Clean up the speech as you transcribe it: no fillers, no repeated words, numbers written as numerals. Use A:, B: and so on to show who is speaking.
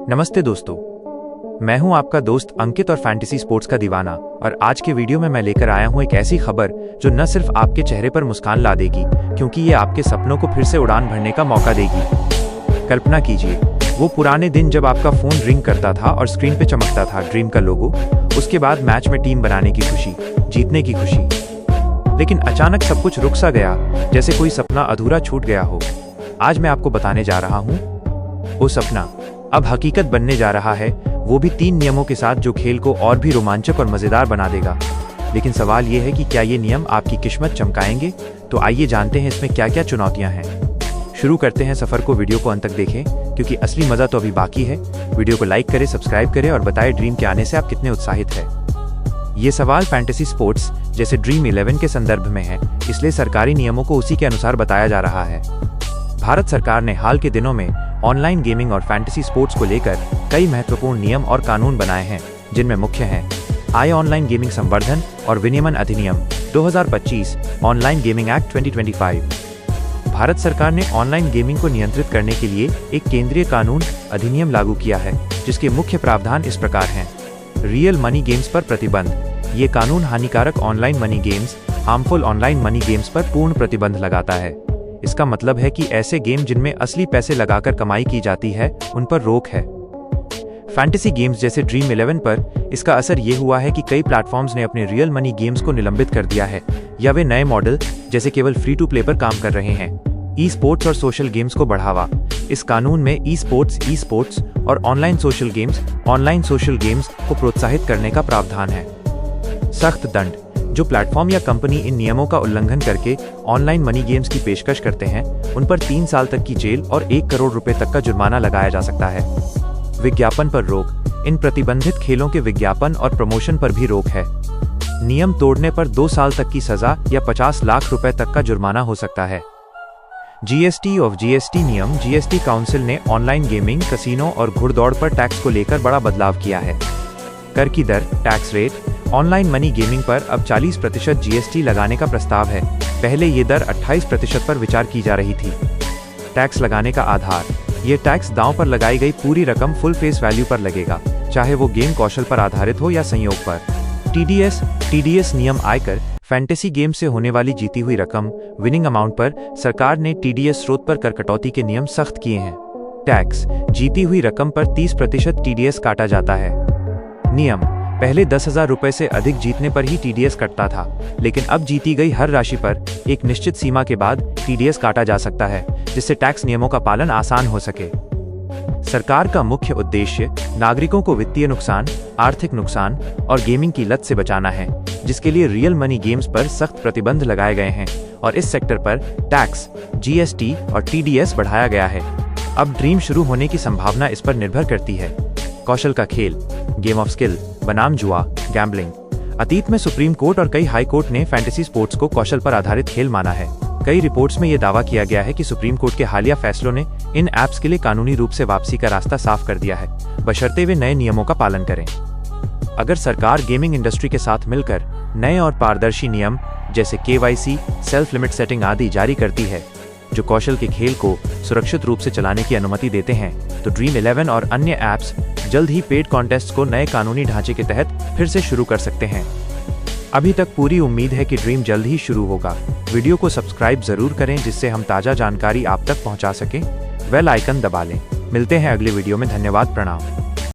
A: नमस्ते दोस्तों, मैं हूं आपका दोस्त अंकित और फैंटेसी स्पोर्ट्स का दीवाना। और आज के वीडियो में मैं लेकर आया हूं एक ऐसी खबर जो न सिर्फ आपके चेहरे पर मुस्कान ला देगी, क्योंकि ये आपके सपनों को फिर से उड़ान भरने का मौका देगी। कल्पना कीजिए, वो पुराने दिन जब आपका फोन रिंग करता था और स्क्रीन पे चमकता था ड्रीम का लोगो। उसके बाद मैच में टीम बनाने की खुशी, जीतने की खुशी। लेकिन अचानक सब कुछ रुक सा गया, जैसे कोई सपना अधूरा छूट गया हो। आज मैं आपको बताने जा रहा हूँ वो सपना अब हकीकत बनने जा रहा है, वो भी 3 नियमों के साथ जो खेल को और भी रोमांचक और मजेदार बना देगा। लेकिन सवाल ये है कि क्या ये नियम आपकी किस्मत चमकाएंगे? तो आइए जानते हैं इसमें क्या क्या चुनौतियां हैं। शुरू करते हैं सफर को। वीडियो को अंत तक देखें, क्योंकि असली मजा तो अभी बाकी है। वीडियो को लाइक करें, सब्सक्राइब करें और बताएं ड्रीम के आने से आप कितने उत्साहित हैं। ये सवाल फैंटेसी स्पोर्ट्स जैसे ड्रीम 11 के संदर्भ में है, इसलिए सरकारी नियमों को उसी के अनुसार बताया जा रहा है। भारत सरकार ने हाल के दिनों में ऑनलाइन गेमिंग और फैंटेसी स्पोर्ट्स को लेकर कई महत्वपूर्ण नियम और कानून बनाए हैं, जिनमें मुख्य हैं आय ऑनलाइन गेमिंग संवर्धन और विनियमन अधिनियम 2025, ऑनलाइन गेमिंग एक्ट 2025। भारत सरकार ने ऑनलाइन गेमिंग को नियंत्रित करने के लिए एक केंद्रीय कानून अधिनियम लागू किया है, जिसके मुख्य प्रावधान इस प्रकार हैं। रियल मनी गेम्स पर प्रतिबंध। ये कानून हानिकारक online money games, harmful online money games पर पूर्ण प्रतिबंध लगाता है। इसका मतलब है कि ऐसे गेम जिनमें असली पैसे लगाकर कमाई की जाती है, उन पर रोक है। फैंटेसी गेम्स जैसे ड्रीम 11 पर इसका असर ये हुआ है कि कई प्लेटफॉर्म्स ने अपने रियल मनी गेम्स को निलंबित कर दिया है, या वे नए मॉडल जैसे केवल फ्री टू प्ले पर काम कर रहे हैं। ई स्पोर्ट्स और सोशल गेम्स को बढ़ावा। इस कानून में ई स्पोर्ट्स और ऑनलाइन सोशल गेम्स को प्रोत्साहित करने का प्रावधान है। सख्त दंड। जो प्लेटफॉर्म या कंपनी इन नियमों का उल्लंघन करके ऑनलाइन मनी गेम्स की पेशकश करते हैं, उन पर 3 साल तक की जेल और 1 करोड़ रुपए तक का जुर्माना लगाया जा सकता है। विज्ञापन पर रोक। इन प्रतिबंधित खेलों के विज्ञापन और प्रमोशन पर भी रोक है। नियम तोड़ने पर 2 साल तक की सजा या 50 लाख रुपए तक का जुर्माना हो सकता है। जीएसटी नियम। जीएसटी काउंसिल ने ऑनलाइन गेमिंग, कसिनो और घुड़दौड़ पर टैक्स को लेकर बड़ा बदलाव किया है। कर की दर, tax rate. Online money gaming पर अब 40% जीएसटी लगाने का प्रस्ताव है। पहले ये दर 28% पर विचार की जा रही थी। टैक्स लगाने का आधार। ये टैक्स दांव पर लगाई गई पूरी रकम फुल फेस वैल्यू पर लगेगा, चाहे वो गेम कौशल पर आधारित हो या संयोग पर। टीडीएस नियम। आयकर। फैंटेसी गेम से होने वाली जीती हुई रकम, विनिंग अमाउंट पर सरकार ने टीडीएस स्रोत पर कर कटौती के नियम सख्त किए हैं। टैक्स। जीती हुई रकम पर 30% टीडीएस काटा जाता है। नियम। पहले 10,000 रुपए से अधिक जीतने पर ही टीडीएस कटता था, लेकिन अब जीती गई हर राशि पर एक निश्चित सीमा के बाद टीडीएस काटा जा सकता है, जिससे टैक्स नियमों का पालन आसान हो सके। सरकार का मुख्य उद्देश्य नागरिकों को वित्तीय नुकसान, आर्थिक नुकसान और गेमिंग की लत से बचाना है, जिसके लिए रियल मनी गेम्स पर सख्त प्रतिबंध लगाए गए हैं और इस सेक्टर पर टैक्स, जीएसटी और टीडीएस बढ़ाया गया है। अब ड्रीम शुरू होने की संभावना इस पर निर्भर करती है। कौशल का खेल। गेम ऑफ स्किल बनाम जुआ, गैम्बलिंग। अतीत में सुप्रीम कोर्ट और कई हाई कोर्ट ने फैंटेसी स्पोर्ट्स को कौशल पर आधारित खेल माना है। कई रिपोर्ट्स में यह दावा किया गया है कि सुप्रीम कोर्ट के हालिया फैसलों ने इन ऐप्स के लिए कानूनी रूप से वापसी का रास्ता साफ कर दिया है, बशर्ते वे नए नियमों का पालन करें। अगर सरकार गेमिंग इंडस्ट्री के साथ मिलकर नए और पारदर्शी नियम जैसे KYC, सेल्फ लिमिट सेटिंग आदि जारी करती है, जो कौशल के खेल को सुरक्षित रूप से चलाने की अनुमति देते हैं, तो ड्रीम 11 और अन्य ऐप्स जल्द ही पेड कॉन्टेस्ट को नए कानूनी ढांचे के तहत फिर से शुरू कर सकते हैं। अभी तक पूरी उम्मीद है कि ड्रीम जल्द ही शुरू होगा। वीडियो को सब्सक्राइब जरूर करें, जिससे हम ताज़ा जानकारी आप तक पहुंचा सकें। बेल आइकन दबा लें। मिलते हैं अगले वीडियो में। धन्यवाद। प्रणाम।